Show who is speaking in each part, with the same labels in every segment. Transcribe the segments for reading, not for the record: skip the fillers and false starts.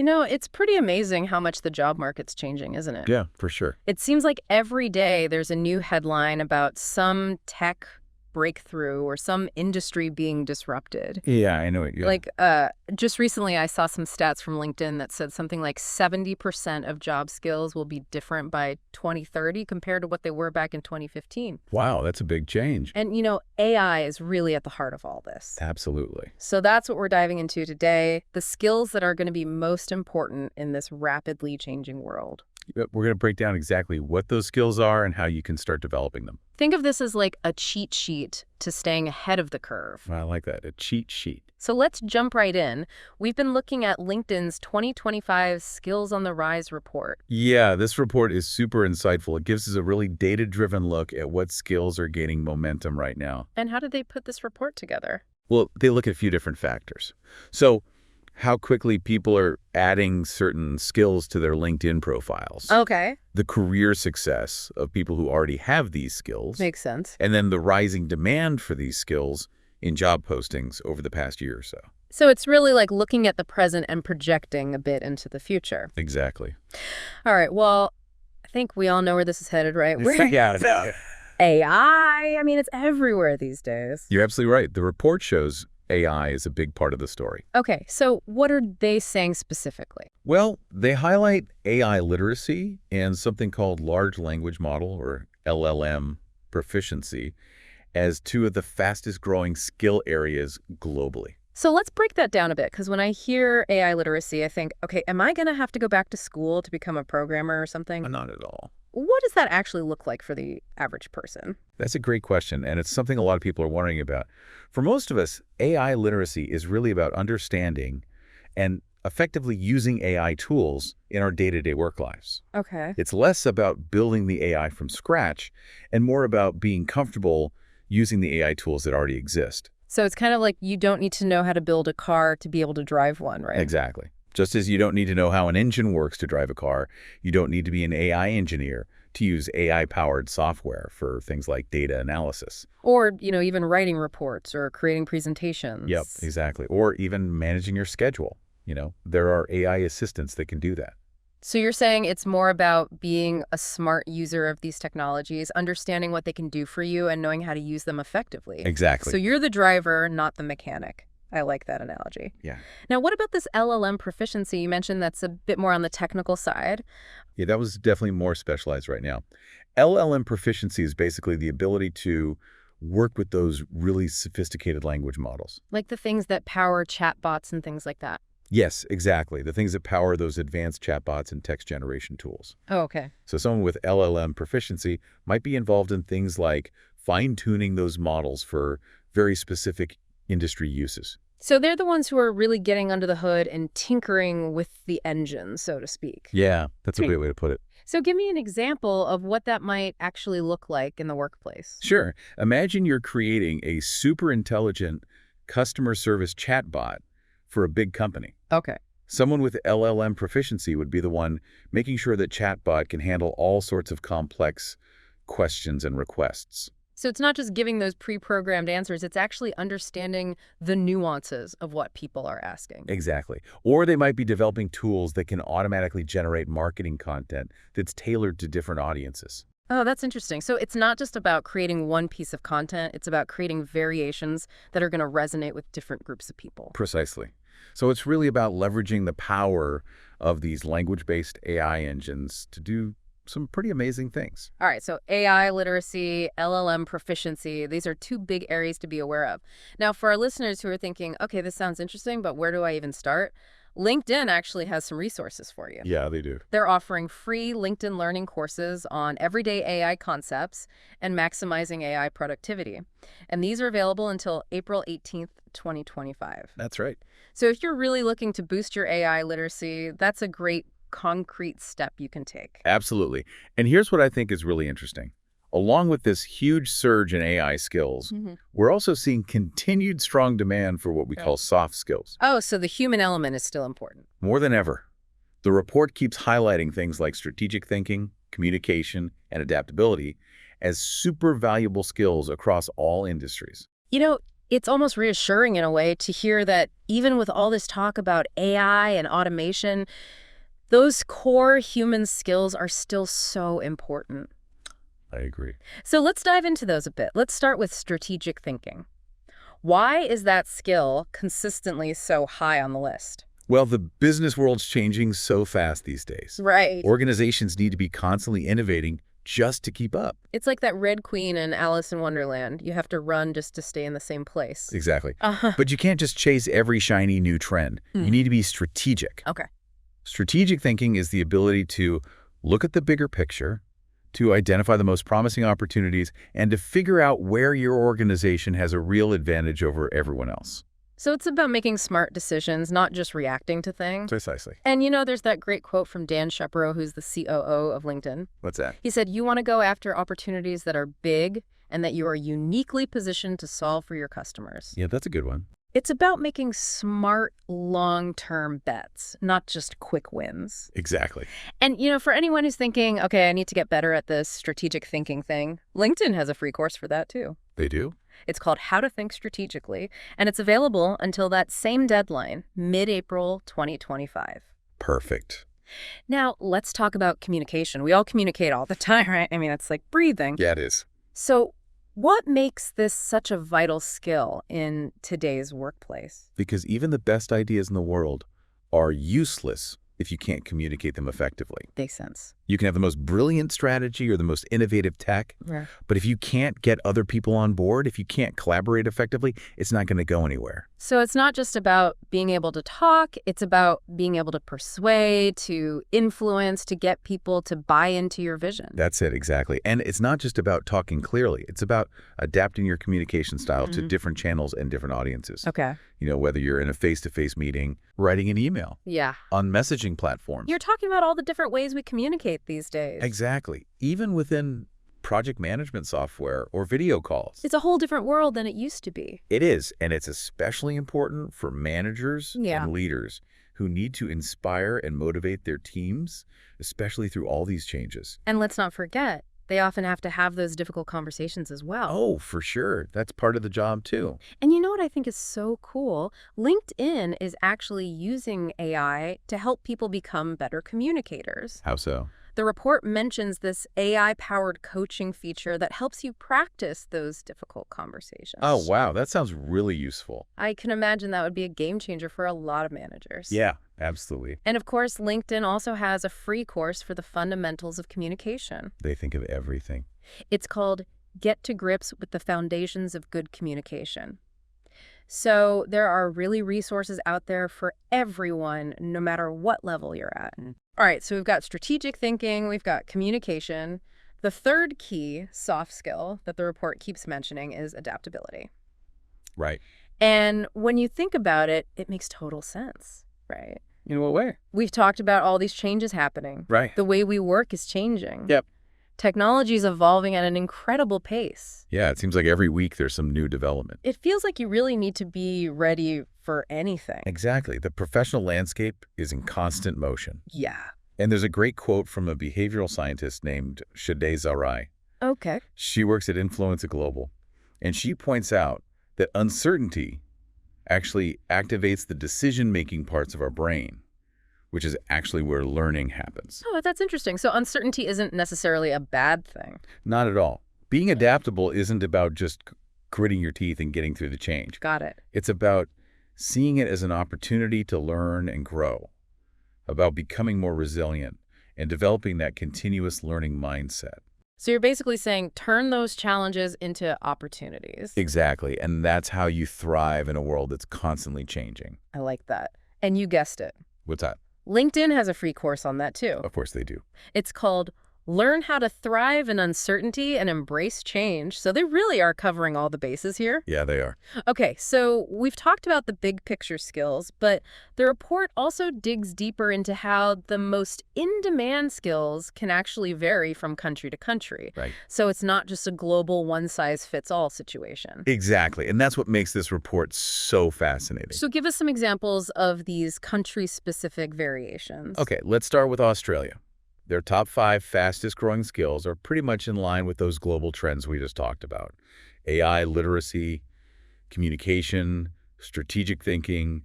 Speaker 1: It's pretty amazing how much the job market's changing, isn't it?
Speaker 2: Yeah, for sure.
Speaker 1: It seems like every day there's a new headline about some tech breakthrough or some industry being disrupted.
Speaker 2: Yeah, I know it. Yeah.
Speaker 1: Like, just recently I saw some stats from LinkedIn that said something like 70% of job skills will be different by 2030 compared to what they were back in 2015.
Speaker 2: Wow, that's a big change.
Speaker 1: And, AI is really at the heart of all this.
Speaker 2: Absolutely.
Speaker 1: So that's what we're diving into today, the skills that are going to be most important in this rapidly changing world.
Speaker 2: We're going to break down exactly what those skills are and how you can start developing them.
Speaker 1: Think of this as like a cheat sheet to staying ahead of the curve.
Speaker 2: I like that, a cheat sheet.
Speaker 1: So let's jump right in. We've been looking at LinkedIn's 2025 Skills on the Rise report.
Speaker 2: Yeah, this report is super insightful. It gives us a really data-driven look at what skills are gaining momentum right now.
Speaker 1: And how did they put this report together?
Speaker 2: Well, they look at a few different factors. So how quickly people are adding certain skills to their LinkedIn profiles.
Speaker 1: Okay.
Speaker 2: The career success of people who already have these skills.
Speaker 1: Makes sense.
Speaker 2: And then the rising demand for these skills in job postings over the past year or so.
Speaker 1: So it's really like looking at the present and projecting a bit into the future.
Speaker 2: Exactly.
Speaker 1: All right, well, I think we all know where this is headed, right?
Speaker 2: Yeah.
Speaker 1: AI, I mean, it's everywhere these days.
Speaker 2: You're absolutely right. The report shows AI is a big part of the story.
Speaker 1: Okay, so what are they saying specifically?
Speaker 2: Well, they highlight AI literacy and something called large language model, or LLM, proficiency as two of the fastest growing skill areas globally.
Speaker 1: So let's break that down a bit, because when I hear AI literacy, I think, okay, am I going to have to go back to school to become a programmer or something?
Speaker 2: Not at all.
Speaker 1: What does that actually look like for the average person?
Speaker 2: That's a great question, and it's something a lot of people are wondering about. For most of us, AI literacy is really about understanding and effectively using AI tools in our day-to-day work lives.
Speaker 1: Okay.
Speaker 2: It's less about building the AI from scratch and more about being comfortable using the AI tools that already exist.
Speaker 1: So it's kind of like you don't need to know how to build a car to be able to drive one, right?
Speaker 2: Exactly. Just as you don't need to know how an engine works to drive a car, you don't need to be an AI engineer to use AI-powered software for things like data analysis.
Speaker 1: Or, even writing reports or creating presentations.
Speaker 2: Yep, exactly. Or even managing your schedule. There are AI assistants that can do that.
Speaker 1: So you're saying it's more about being a smart user of these technologies, understanding what they can do for you and knowing how to use them effectively.
Speaker 2: Exactly.
Speaker 1: So you're the driver, not the mechanic. I like that analogy.
Speaker 2: Yeah.
Speaker 1: Now, what about this LLM proficiency? You mentioned that's a bit more on the technical side.
Speaker 2: Yeah, that was definitely more specialized right now. LLM proficiency is basically the ability to work with those really sophisticated language models.
Speaker 1: Like the things that power chatbots and things like that.
Speaker 2: Yes, exactly. The things that power those advanced chatbots and text generation tools.
Speaker 1: Oh, okay.
Speaker 2: So someone with LLM proficiency might be involved in things like fine-tuning those models for very specific industry uses.
Speaker 1: So they're the ones who are really getting under the hood and tinkering with the engine, so to speak.
Speaker 2: Yeah, that's a great way to put it.
Speaker 1: So give me an example of what that might actually look like in the workplace.
Speaker 2: Sure. Imagine you're creating a super intelligent customer service chatbot for a big company.
Speaker 1: Okay.
Speaker 2: Someone with LLM proficiency would be the one making sure that chatbot can handle all sorts of complex questions and requests.
Speaker 1: So it's not just giving those pre-programmed answers, it's actually understanding the nuances of what people are asking.
Speaker 2: Exactly. Or they might be developing tools that can automatically generate marketing content that's tailored to different audiences.
Speaker 1: Oh, that's interesting. So it's not just about creating one piece of content, it's about creating variations that are going to resonate with different groups of people.
Speaker 2: Precisely. So it's really about leveraging the power of these language-based AI engines to do some pretty amazing things.
Speaker 1: All right, so AI literacy, LLM proficiency, these are two big areas to be aware of. Now, for our listeners who are thinking, okay, this sounds interesting, but where do I even start? LinkedIn actually has some resources for you.
Speaker 2: Yeah, they do.
Speaker 1: They're offering free LinkedIn learning courses on everyday AI concepts and maximizing AI productivity. And these are available until April 18th, 2025.
Speaker 2: That's right.
Speaker 1: So if you're really looking to boost your AI literacy, that's a great concrete step you can take.
Speaker 2: Absolutely. And here's what I think is really interesting. Along with this huge surge in AI skills, we're also seeing continued strong demand for what we call soft skills.
Speaker 1: Oh, so the human element is still important.
Speaker 2: More than ever. The report keeps highlighting things like strategic thinking, communication, and adaptability as super valuable skills across all industries.
Speaker 1: It's almost reassuring in a way to hear that even with all this talk about AI and automation, those core human skills are still so important.
Speaker 2: I agree.
Speaker 1: So let's dive into those a bit. Let's start with strategic thinking. Why is that skill consistently so high on the list?
Speaker 2: Well, the business world's changing so fast these days.
Speaker 1: Right.
Speaker 2: Organizations need to be constantly innovating just to keep up.
Speaker 1: It's like that Red Queen in Alice in Wonderland. You have to run just to stay in the same place.
Speaker 2: Exactly.
Speaker 1: Uh-huh.
Speaker 2: But you can't just chase every shiny new trend. You need to be strategic.
Speaker 1: Okay.
Speaker 2: Strategic thinking is the ability to look at the bigger picture, to identify the most promising opportunities, and to figure out where your organization has a real advantage over everyone else.
Speaker 1: So it's about making smart decisions, not just reacting to things.
Speaker 2: Precisely.
Speaker 1: And there's that great quote from Dan Shepro, who's the COO of LinkedIn.
Speaker 2: What's that?
Speaker 1: He said, you want to go after opportunities that are big and that you are uniquely positioned to solve for your customers.
Speaker 2: Yeah, that's a good one.
Speaker 1: It's about making smart, long-term bets, not just quick wins.
Speaker 2: Exactly.
Speaker 1: And, for anyone who's thinking, okay, I need to get better at this strategic thinking thing, LinkedIn has a free course for that, too.
Speaker 2: They do?
Speaker 1: It's called How to Think Strategically, and it's available until that same deadline, mid-April 2025.
Speaker 2: Perfect.
Speaker 1: Now, let's talk about communication. We all communicate all the time, right? I mean, it's like breathing.
Speaker 2: Yeah, it is.
Speaker 1: So what makes this such a vital skill in today's workplace?
Speaker 2: Because even the best ideas in the world are useless if you can't communicate them effectively.
Speaker 1: Makes sense.
Speaker 2: You can have the most brilliant strategy or the most innovative tech,
Speaker 1: Yeah.
Speaker 2: but if you can't get other people on board, if you can't collaborate effectively, it's not going to go anywhere.
Speaker 1: So it's not just about being able to talk, it's about being able to persuade, to influence, to get people to buy into your vision.
Speaker 2: That's it, exactly. And it's not just about talking clearly. It's about adapting your communication style to different channels and different audiences.
Speaker 1: Okay.
Speaker 2: Whether you're in a face-to-face meeting, writing an email,
Speaker 1: Yeah.
Speaker 2: on messaging platforms.
Speaker 1: You're talking about all the different ways we communicate these days.
Speaker 2: Exactly. Even within project management software or video calls.
Speaker 1: It's a whole different world than it used to be.
Speaker 2: It is, and it's especially important for managers
Speaker 1: Yeah.
Speaker 2: and leaders who need to inspire and motivate their teams, especially through all these changes.
Speaker 1: And let's not forget, they often have to have those difficult conversations as well.
Speaker 2: Oh, for sure. That's part of the job, too.
Speaker 1: And you know what I think is so cool? LinkedIn is actually using AI to help people become better communicators.
Speaker 2: How so?
Speaker 1: The report mentions this AI-powered coaching feature that helps you practice those difficult conversations.
Speaker 2: Oh, wow. That sounds really useful.
Speaker 1: I can imagine that would be a game changer for a lot of managers.
Speaker 2: Yeah, absolutely.
Speaker 1: And of course, LinkedIn also has a free course for the fundamentals of communication.
Speaker 2: They think of everything.
Speaker 1: It's called Get to Grips with the Foundations of Good Communication. So there are really resources out there for everyone, no matter what level you're at. All right, so we've got strategic thinking, we've got communication. The third key soft skill that the report keeps mentioning is adaptability.
Speaker 2: Right.
Speaker 1: And when you think about it, it makes total sense, right?
Speaker 2: In what way?
Speaker 1: We've talked about all these changes happening.
Speaker 2: Right.
Speaker 1: The way we work is changing.
Speaker 2: Yep.
Speaker 1: Technology is evolving at an incredible pace.
Speaker 2: Yeah, it seems like every week there's some new development.
Speaker 1: It feels like you really need to be ready for anything.
Speaker 2: Exactly. The professional landscape is in constant motion.
Speaker 1: Yeah.
Speaker 2: And there's a great quote from a behavioral scientist named Shadeh Zarai.
Speaker 1: Okay.
Speaker 2: She works at Influence Global, and she points out that uncertainty actually activates the decision-making parts of our brain, which is actually where learning happens.
Speaker 1: Oh, that's interesting. So uncertainty isn't necessarily a bad thing.
Speaker 2: Not at all. Being adaptable isn't about just gritting your teeth and getting through the change.
Speaker 1: Got it.
Speaker 2: It's about seeing it as an opportunity to learn and grow, about becoming more resilient and developing that continuous learning mindset.
Speaker 1: So you're basically saying turn those challenges into opportunities.
Speaker 2: Exactly. And that's how you thrive in a world that's constantly changing.
Speaker 1: I like that. And you guessed it.
Speaker 2: What's that?
Speaker 1: LinkedIn has a free course on that too.
Speaker 2: Of course they do.
Speaker 1: It's called Learn How to Thrive in Uncertainty and Embrace Change. So they really are covering all the bases here.
Speaker 2: Yeah, they are.
Speaker 1: Okay, so we've talked about the big picture skills, but the report also digs deeper into how the most in-demand skills can actually vary from country to country.
Speaker 2: Right.
Speaker 1: So it's not just a global one-size-fits-all situation.
Speaker 2: Exactly. And that's what makes this report so fascinating.
Speaker 1: So give us some examples of these country-specific variations.
Speaker 2: Okay, let's start with Australia. Their top 5 fastest growing skills are pretty much in line with those global trends we just talked about. AI literacy, communication, strategic thinking,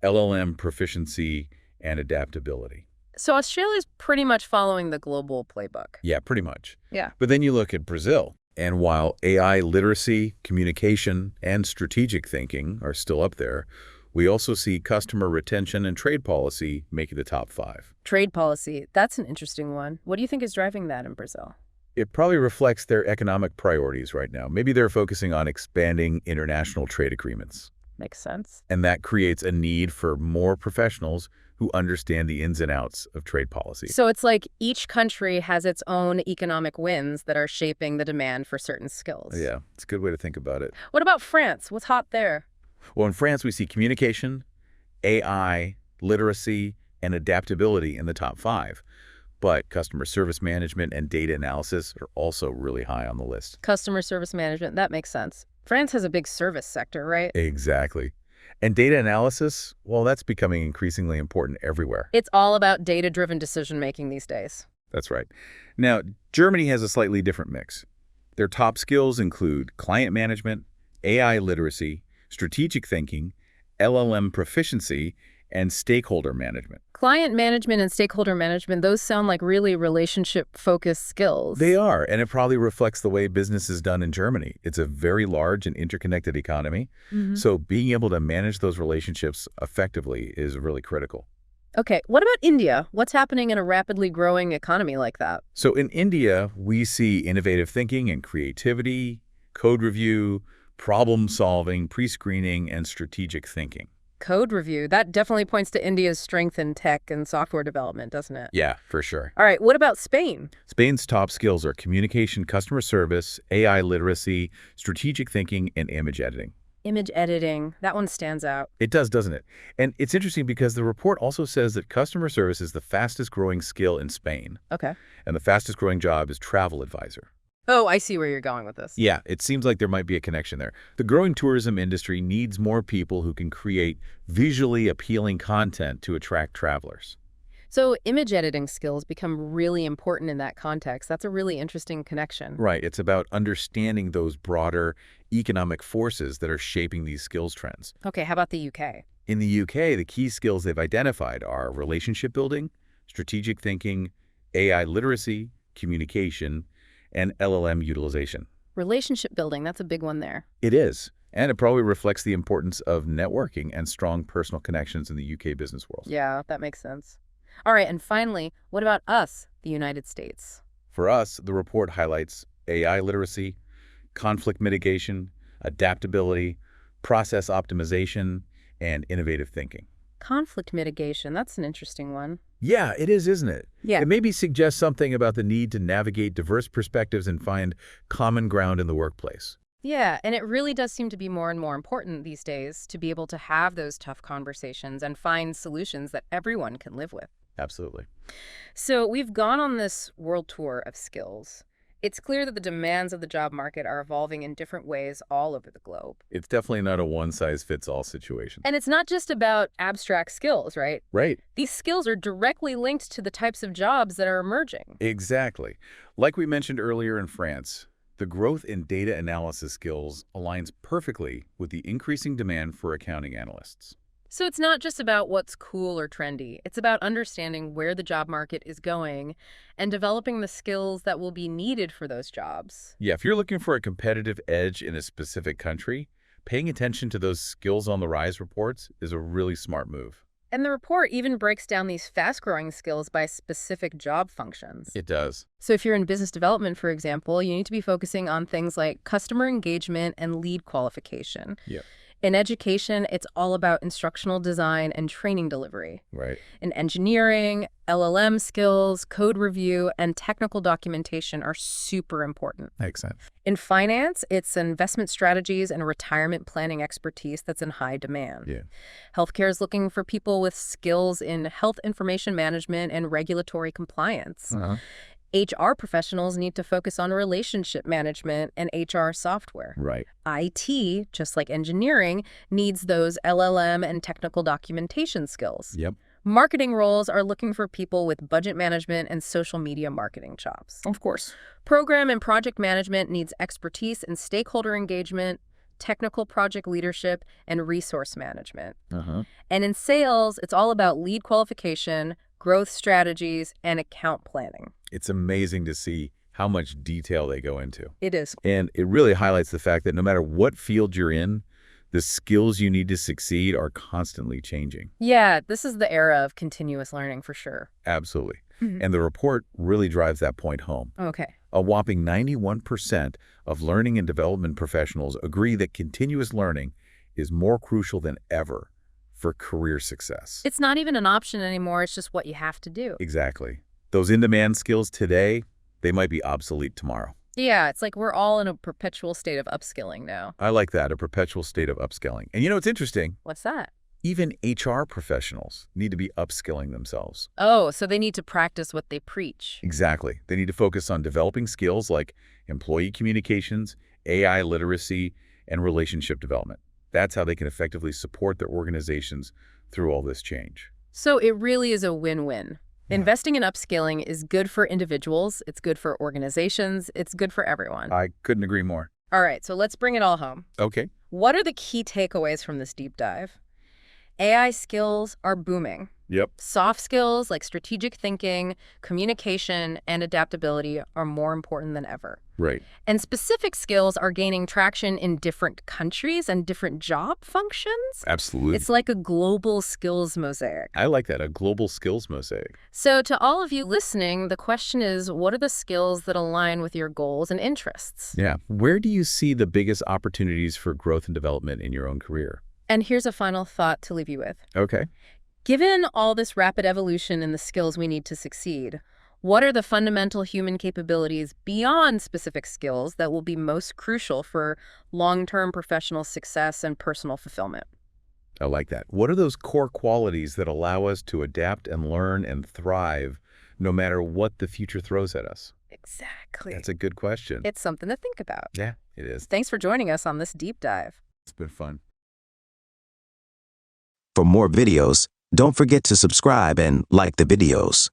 Speaker 2: LLM proficiency, and adaptability.
Speaker 1: So Australia's pretty much following the global playbook.
Speaker 2: Yeah, pretty much.
Speaker 1: Yeah.
Speaker 2: But then you look at Brazil, and while AI literacy, communication, and strategic thinking are still up there, we also see customer retention and trade policy making the top 5.
Speaker 1: Trade policy, that's an interesting one. What do you think is driving that in Brazil?
Speaker 2: It probably reflects their economic priorities right now. Maybe they're focusing on expanding international trade agreements.
Speaker 1: Makes sense.
Speaker 2: And that creates a need for more professionals who understand the ins and outs of trade policy.
Speaker 1: So it's like each country has its own economic wins that are shaping the demand for certain skills.
Speaker 2: Yeah, it's a good way to think about it.
Speaker 1: What about France? What's hot there?
Speaker 2: Well, in France, we see communication, AI, literacy, and adaptability in the top 5. But customer service management and data analysis are also really high on the list.
Speaker 1: Customer service management, that makes sense. France has a big service sector, right?
Speaker 2: Exactly. And data analysis, well, that's becoming increasingly important everywhere.
Speaker 1: It's all about data-driven decision-making these days.
Speaker 2: That's right. Now, Germany has a slightly different mix. Their top skills include client management, AI literacy, strategic thinking, LLM proficiency, and stakeholder management.
Speaker 1: Client management and stakeholder management, those sound like really relationship-focused skills.
Speaker 2: They are, and it probably reflects the way business is done in Germany. It's a very large and interconnected economy, so being able to manage those relationships effectively is really critical.
Speaker 1: Okay, what about India? What's happening in a rapidly growing economy like that?
Speaker 2: So in India, we see innovative thinking and creativity, code review, problem solving, pre-screening, and strategic thinking.
Speaker 1: Code review, that definitely points to India's strength in tech and software development, doesn't it?
Speaker 2: Yeah, for sure.
Speaker 1: All right, what about Spain?
Speaker 2: Spain's top skills are communication, customer service, AI literacy, strategic thinking, and image editing.
Speaker 1: Image editing, that one stands out.
Speaker 2: It does, doesn't it? And it's interesting because the report also says that customer service is the fastest growing skill in Spain,
Speaker 1: Okay.
Speaker 2: and the fastest growing job is travel advisor.
Speaker 1: Oh, I see where you're going with this.
Speaker 2: Yeah, it seems like there might be a connection there. The growing tourism industry needs more people who can create visually appealing content to attract travelers.
Speaker 1: So image editing skills become really important in that context. That's a really interesting connection.
Speaker 2: Right, it's about understanding those broader economic forces that are shaping these skills trends.
Speaker 1: Okay, how about the UK?
Speaker 2: In the UK, the key skills they've identified are relationship building, strategic thinking, AI literacy, communication, and LLM utilization.
Speaker 1: Relationship building, that's a big one there.
Speaker 2: It is, and it probably reflects the importance of networking and strong personal connections in the UK business world.
Speaker 1: Yeah, that makes sense. All right, and finally, what about us, the United States?
Speaker 2: For us, the report highlights AI literacy, conflict mitigation, adaptability, process optimization, and innovative thinking.
Speaker 1: Conflict mitigation, that's an interesting one.
Speaker 2: Yeah, it is, isn't it?
Speaker 1: Yeah.
Speaker 2: It maybe suggests something about the need to navigate diverse perspectives and find common ground in the workplace.
Speaker 1: Yeah, and it really does seem to be more and more important these days to be able to have those tough conversations and find solutions that everyone can live with.
Speaker 2: Absolutely.
Speaker 1: So we've gone on this world tour of skills. It's clear that the demands of the job market are evolving in different ways all over the globe.
Speaker 2: It's definitely not a one-size-fits-all situation.
Speaker 1: And it's not just about abstract skills, right?
Speaker 2: Right.
Speaker 1: These skills are directly linked to the types of jobs that are emerging.
Speaker 2: Exactly. Like we mentioned earlier in France, the growth in data analysis skills aligns perfectly with the increasing demand for accounting analysts.
Speaker 1: So it's not just about what's cool or trendy. It's about understanding where the job market is going and developing the skills that will be needed for those jobs.
Speaker 2: Yeah, if you're looking for a competitive edge in a specific country, paying attention to those skills on the rise reports is a really smart move.
Speaker 1: And the report even breaks down these fast-growing skills by specific job functions.
Speaker 2: It does.
Speaker 1: So if you're in business development, for example, you need to be focusing on things like customer engagement and lead qualification.
Speaker 2: Yep.
Speaker 1: In education, it's all about instructional design and training delivery.
Speaker 2: Right.
Speaker 1: In engineering, LLM skills, code review, and technical documentation are super important.
Speaker 2: Makes sense.
Speaker 1: In finance, it's investment strategies and retirement planning expertise that's in high demand.
Speaker 2: Yeah.
Speaker 1: Healthcare is looking for people with skills in health information management and regulatory compliance. HR professionals need to focus on relationship management and HR software.
Speaker 2: Right.
Speaker 1: IT, just like engineering, needs those LLM and technical documentation skills.
Speaker 2: Yep.
Speaker 1: Marketing roles are looking for people with budget management and social media marketing chops.
Speaker 2: Of course.
Speaker 1: Program and project management needs expertise in stakeholder engagement, technical project leadership, and resource management.
Speaker 2: Uh-huh.
Speaker 1: And in sales, it's all about lead qualification, growth strategies, and account planning.
Speaker 2: It's amazing to see how much detail they go into.
Speaker 1: It is.
Speaker 2: And it really highlights the fact that no matter what field you're in, the skills you need to succeed are constantly changing.
Speaker 1: Yeah, this is the era of continuous learning for sure.
Speaker 2: Absolutely.
Speaker 1: Mhm.
Speaker 2: And the report really drives that point home.
Speaker 1: Okay.
Speaker 2: A whopping 91% of learning and development professionals agree that continuous learning is more crucial than ever for career success.
Speaker 1: It's not even an option anymore. It's just what you have to do.
Speaker 2: Exactly. Those in-demand skills today, they might be obsolete tomorrow.
Speaker 1: Yeah, it's like we're all in a perpetual state of upskilling now.
Speaker 2: I like that, a perpetual state of upskilling. And you know, it's interesting.
Speaker 1: What's that?
Speaker 2: Even HR professionals need to be upskilling themselves.
Speaker 1: Oh, so they need to practice what they preach.
Speaker 2: Exactly. They need to focus on developing skills like employee communications, AI literacy, and relationship development. That's how they can effectively support their organizations through all this change.
Speaker 1: So it really is a win-win.
Speaker 2: Yeah.
Speaker 1: Investing in upskilling is good for individuals, it's good for organizations, it's good for everyone.
Speaker 2: I couldn't agree more.
Speaker 1: All right, so let's bring it all home.
Speaker 2: Okay.
Speaker 1: What are the key takeaways from this deep dive? AI skills are booming.
Speaker 2: Yep.
Speaker 1: Soft skills like strategic thinking, communication, and adaptability are more important than ever.
Speaker 2: Right.
Speaker 1: And specific skills are gaining traction in different countries and different job functions.
Speaker 2: Absolutely.
Speaker 1: It's like a global skills mosaic.
Speaker 2: I like that, a global skills mosaic.
Speaker 1: So to all of you listening, the question is, what are the skills that align with your goals and interests?
Speaker 2: Yeah. Where do you see the biggest opportunities for growth and development in your own career?
Speaker 1: And here's a final thought to leave you with.
Speaker 2: Okay.
Speaker 1: Given all this rapid evolution in the skills we need to succeed, what are the fundamental human capabilities beyond specific skills that will be most crucial for long-term professional success and personal fulfillment?
Speaker 2: I like that. What are those core qualities that allow us to adapt and learn and thrive no matter what the future throws at us?
Speaker 1: Exactly.
Speaker 2: That's a good question.
Speaker 1: It's something to think about.
Speaker 2: Yeah, it is.
Speaker 1: Thanks for joining us on this deep dive.
Speaker 2: It's been fun.
Speaker 3: For more videos, don't forget to subscribe and like the videos.